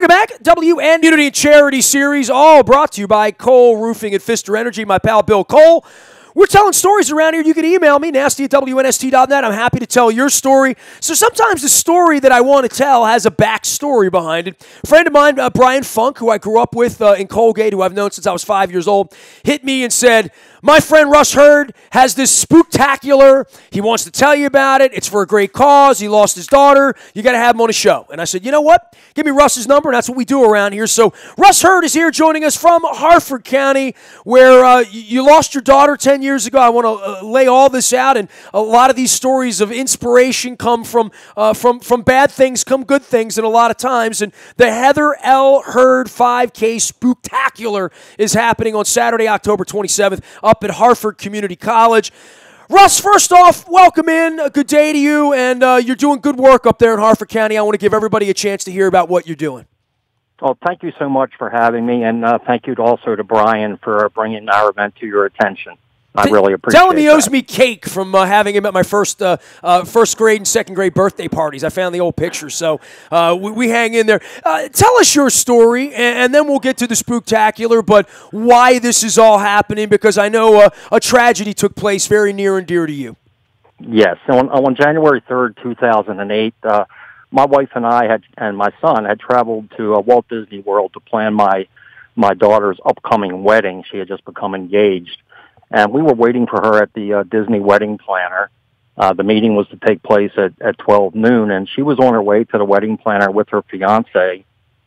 Welcome back. WN Unity and Charity Series, all brought to you by Cole Roofing and Pfister Energy. My pal Bill Cole. We're telling stories around here. You can email me, nasty@WNST.net. I'm happy to tell your story. So sometimes the story that I want to tell has a backstory behind it. A friend of mine, Brian Funk, who I grew up with in Colgate, who I've known since I was 5 years old, hit me and said, my friend Russ Hurd has this Spooktacular. He wants to tell you about it. It's for a great cause. He lost his daughter. You got to have him on a show. And I said, you know what? Give me Russ's number, and that's what we do around here. So Russ Hurd is here joining us from Harford County, where you lost your daughter 10 years ago. I want to lay all this out, and a lot of these stories of inspiration come from bad things, come good things, and a lot of times. And the Heather L. Hurd 5K Spooktacular is happening on Saturday, October 27th, up at Harford Community College. Russ, first off, welcome in. A good day to you, and you're doing good work up there in Harford County. I want to give everybody a chance to hear about what you're doing. Well, thank you so much for having me, and thank you also to Brian for bringing our event to your attention. I really appreciate it. Tell him he owes me cake from having him at my first grade and second grade birthday parties. I found the old picture, so we hang in there. Tell us your story, and then we'll get to the Spooktacular, but why this is all happening, because I know a tragedy took place very near and dear to you. Yes. On January 3rd, 2008, my wife and I and my son had traveled to Walt Disney World to plan my daughter's upcoming wedding. She had just become engaged. And we were waiting for her at the Disney wedding planner. The meeting was to take place at 12 noon, and she was on her way to the wedding planner with her fiancé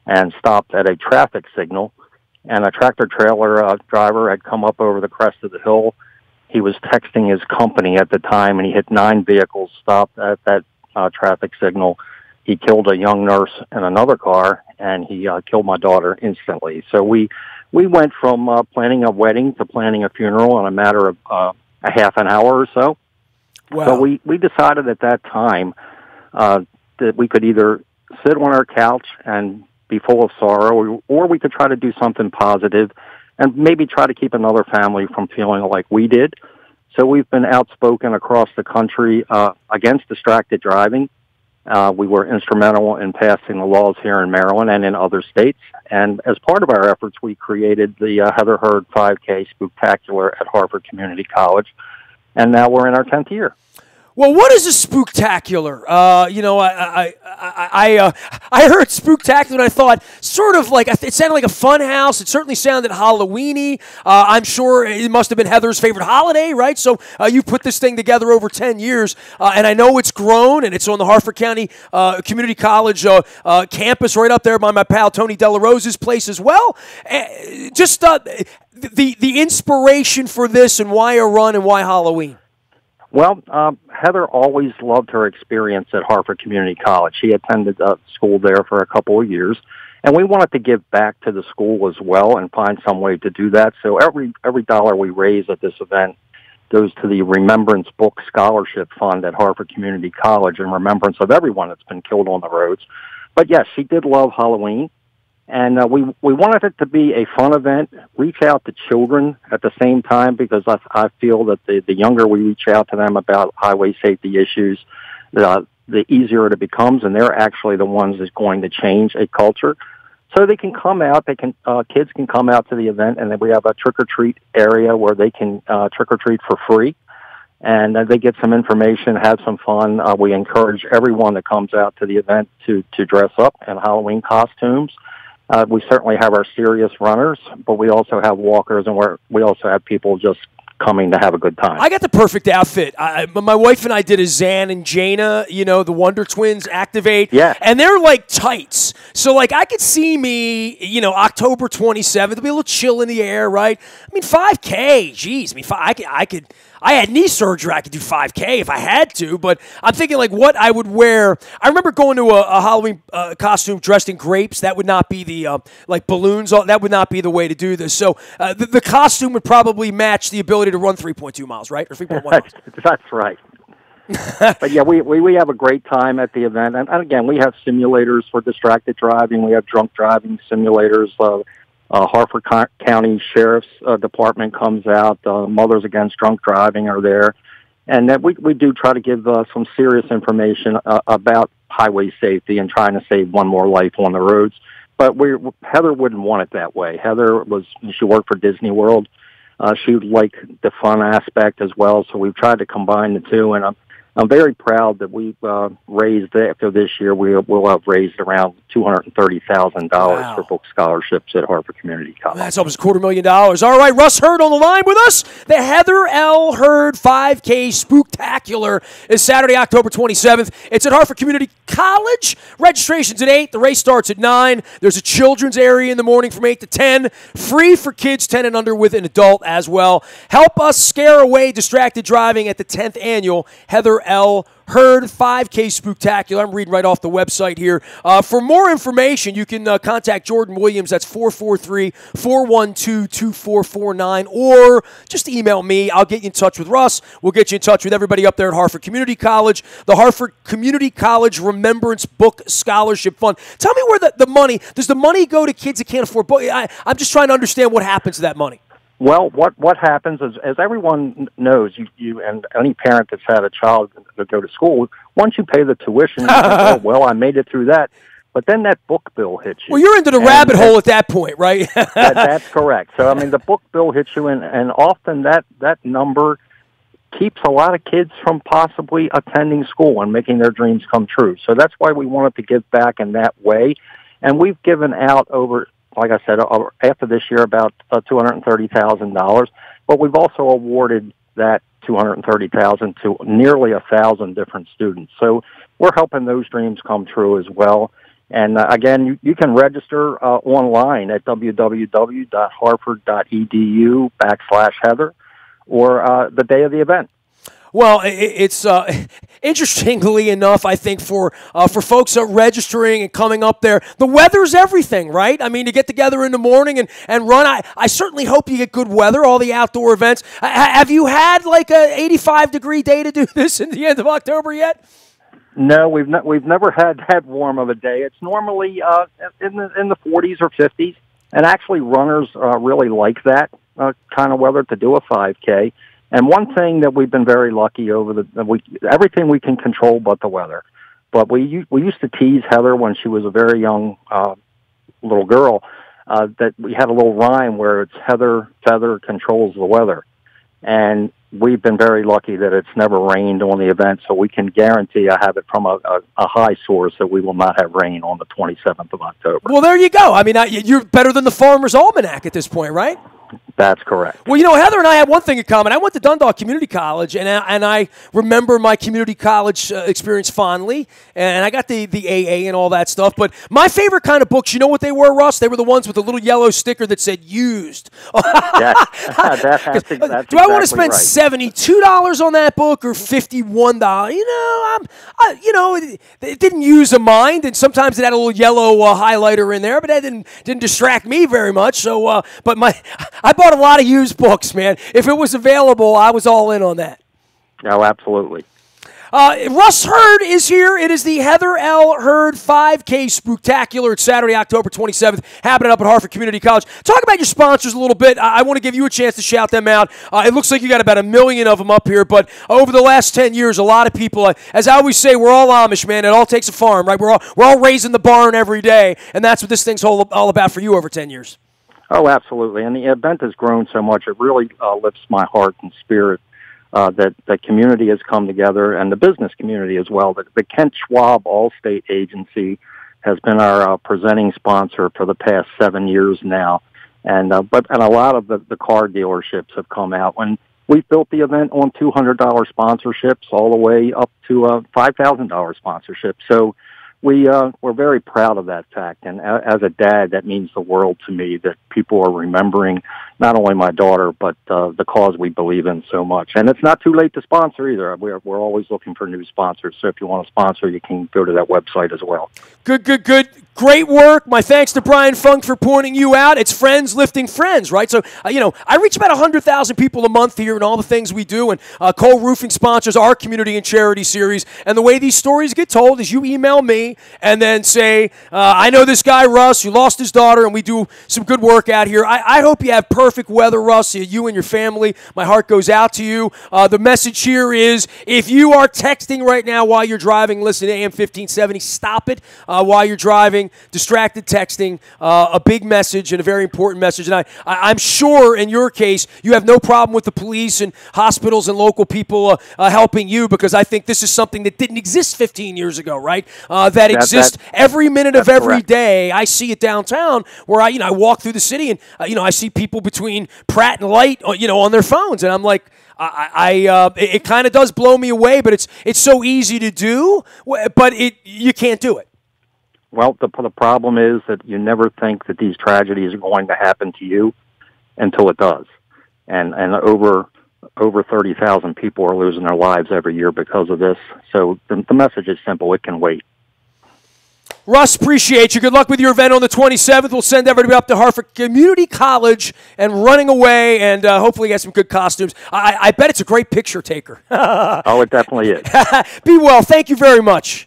and stopped at a traffic signal. And a tractor-trailer driver had come up over the crest of the hill. He was texting his company at the time, and he hit 9 vehicles stopped at that traffic signal. He killed a young nurse in another car, and he killed my daughter instantly. So we went from planning a wedding to planning a funeral in a matter of a half an hour or so. Wow. So we decided at that time that we could either sit on our couch and be full of sorrow, or we could try to do something positive and maybe try to keep another family from feeling like we did. So we've been outspoken across the country against distracted driving. We were instrumental in passing the laws here in Maryland and in other states. And as part of our efforts, we created the Heather Hurd 5K Spooktacular at Harford Community College. And now we're in our 10th year. Well, what is a Spooktacular? I heard Spooktacular and I thought sort of like, it sounded like a fun house. It certainly sounded Halloween-y. I'm sure it must have been Heather's favorite holiday, right? So you put this thing together over 10 years, and I know it's grown, and it's on the Harford County Community College campus right up there by my pal Tony Delarosa's place as well. Just the inspiration for this, and why a run and why Halloween? Well, Heather always loved her experience at Harford Community College. She attended school there for a couple of years, and we wanted to give back to the school as well and find some way to do that. So every dollar we raise at this event goes to the Remembrance Book Scholarship Fund at Harford Community College in remembrance of everyone that's been killed on the roads. But yes, she did love Halloween. And we wanted it to be a fun event, reach out to children at the same time, because I feel that the younger we reach out to them about highway safety issues, the easier it becomes, and they're actually the ones that's going to change a culture. So they can come out, kids can come out to the event, and then we have a trick-or-treat area where they can trick-or-treat for free. And they get some information, have some fun. We encourage everyone that comes out to the event to dress up in Halloween costumes. We certainly have our serious runners, but we also have walkers, and we also have people just coming to have a good time. I got the perfect outfit. My wife and I did a Zan and Jaina, the Wonder Twins activate. Yeah. And they're like tights. So like I could see me, October 27th. There'll be a little chill in the air, right? I mean, 5K, geez. I had knee surgery. I could do 5K if I had to, but I'm thinking like what I would wear. I remember going to a Halloween costume dressed in grapes. That would not be the, like balloons. That would not be the way to do this. So the costume would probably match the ability to run 3.2 miles, right? Or 3.1 miles. That's right. But yeah, we have a great time at the event. And again, we have simulators for distracted driving. We have drunk driving simulators. Harford County Sheriff's Department comes out. Mothers Against Drunk Driving are there. And that we do try to give some serious information about highway safety and trying to save one more life on the roads. but Heather wouldn't want it that way. She worked for Disney World. She would like the fun aspect as well, so we've tried to combine the two, and I'm very proud that we've raised, after this year, we'll have raised around $230,000 for book scholarships at Harford Community College. That's almost $250,000. All right, Russ Hurd on the line with us. The Heather L. Hurd 5K Spooktacular is Saturday, October 27th. It's at Harford Community College. Registration's at 8. The race starts at 9. There's a children's area in the morning from 8 to 10. Free for kids 10 and under with an adult as well. Help us scare away distracted driving at the 10th annual Heather L. Hurd 5K Spooktacular. I'm reading right off the website here. For more information, you can contact Jordan Williams. That's 443-412-2449. Or just email me. I'll get you in touch with Russ. We'll get you in touch with everybody up there at Harford Community College. The Harford Community College Remembrance Book Scholarship Fund. Tell me where the money, does the money go to kids that can't afford books? I'm just trying to understand what happens to that money. Well, what happens is, as everyone knows, you and any parent that's had a child that go to school, once you pay the tuition, you think, oh, well, I made it through that. But then that book bill hits you. Well, you're into the rabbit hole at that point, right? That's correct. So, I mean, the book bill hits you, and often that number keeps a lot of kids from possibly attending school and making their dreams come true. So that's why we wanted to give back in that way. And we've given out over, like I said, after this year, about $230,000. But we've also awarded that $230,000 to nearly 1,000 different students. So we're helping those dreams come true as well. And again, you can register online at www.harford.edu/Heather or the day of the event. Well, it's interestingly enough, I think for folks registering and coming up there, the weather's everything, right? I mean, to get together in the morning and run, I certainly hope you get good weather, all the outdoor events. Have you had like a 85-degree day to do this in the end of October yet? No, we've never had that warm of a day. It's normally in the 40s or 50s, and actually runners really like that kind of weather to do a 5K. And one thing that we've been very lucky over everything we can control but the weather. But we used to tease Heather when she was a very young little girl that we had a little rhyme where it's Heather Feather controls the weather. And we've been very lucky that it's never rained on the event, so we can guarantee I have it from a high source that we will not have rain on the 27th of October. Well, there you go. I mean, you're better than the Farmer's Almanac at this point, right? That's correct. Well, you know, Heather and I have one thing in common. I went to Dundalk Community College, and I remember my community college experience fondly, and I got the AA and all that stuff. But my favorite kind of books, you know what they were, Russ? They were the ones with the little yellow sticker that said used. That's exactly Do I want to spend right. $72 on that book or $51? You know, it didn't use a mind, and sometimes it had a little yellow highlighter in there, but that didn't distract me very much. So, but I bought a lot of used books, man. If it was available, I was all in on that. Oh, absolutely. Russ Hurd is here. It is the Heather L. Hurd 5K Spooktacular. It's Saturday, October 27th, happening up at Harford Community College. Talk about your sponsors a little bit. I want to give you a chance to shout them out. It looks like you got about 1 million of them up here, but over the last 10 years, a lot of people, as I always say, we're all Amish, man. It all takes a farm, right? We're all raising the barn every day, and that's what this thing's all about for you over 10 years. Oh, absolutely. And the event has grown so much, it really lifts my heart and spirit that the community has come together, and the business community as well. The Kent Schwab Allstate Agency has been our presenting sponsor for the past 7 years now. And a lot of the car dealerships have come out. When we built the event on $200 sponsorships all the way up to $5,000 sponsorship. So we're very proud of that fact, and as a dad, that means the world to me that people are remembering not only my daughter, but the cause we believe in so much. And it's not too late to sponsor either. We're always looking for new sponsors, so if you want to sponsor, you can go to that website as well. Good. Great work. My thanks to Brian Funk for pointing you out. It's friends lifting friends, right? So, I reach about 100,000 people a month here and all the things we do, and Cole Roofing sponsors our community and charity series. And the way these stories get told is you email me and then say, I know this guy, Russ, who lost his daughter, and we do some good work out here. I hope you have perfect weather, Russ, you and your family. My heart goes out to you. The message here is if you are texting right now while you're driving, listen to AM 1570, stop it while you're driving. roofing, distracted texting, a big message and a very important message. And I'm sure in your case you have no problem with the police and hospitals and local people helping you, because I think this is something that didn't exist 15 years ago, right? That exists every minute of every correct. day. I see it downtown where I walk through the city and I see people between Pratt and Light on their phones, and I'm like, it kind of does blow me away, but it's so easy to do, but you can't do it. Well, the problem is that you never think that these tragedies are going to happen to you until it does, and over 30,000 people are losing their lives every year because of this. So the message is simple: it can wait. Russ, appreciate you. Good luck with your event on the 27th. We'll send everybody up to Harford Community College and running away, and hopefully get some good costumes. I bet it's a great picture taker. Oh, it definitely is. Be well. Thank you very much.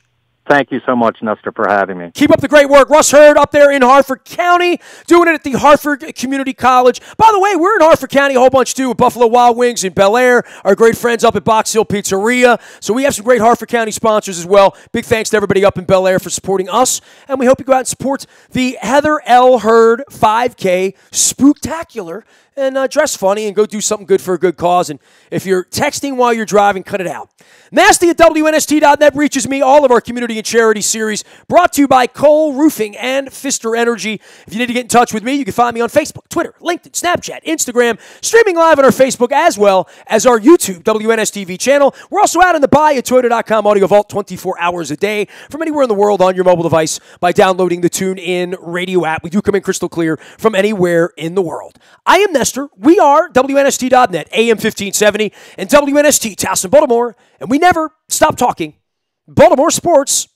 Thank you so much, Nestor, for having me. Keep up the great work. Russ Hurd up there in Harford County, doing it at the Harford Community College. By the way, we're in Harford County a whole bunch too, with Buffalo Wild Wings in Bel Air, our great friends up at Box Hill Pizzeria. So we have some great Harford County sponsors as well. Big thanks to everybody up in Bel Air for supporting us, and we hope you go out and support the Heather L. Hurd 5K Spooktacular and dress funny and go do something good for a good cause. And if you're texting while you're driving, cut it out. Nasty at WNST.net reaches me. All of our community and charity series brought to you by Cole Roofing and Pfister Energy. If you need to get in touch with me, you can find me on Facebook, Twitter, LinkedIn, Snapchat, Instagram, streaming live on our Facebook as well as our YouTube WNSTV channel. We're also out in the buy at Toyota.com Audio Vault 24 hours a day from anywhere in the world on your mobile device by downloading the TuneIn radio app. We do come in crystal clear from anywhere in the world. I am Nestor. We are WNST.net, AM 1570, and WNST, Towson, Baltimore, and we never stop talking Baltimore sports.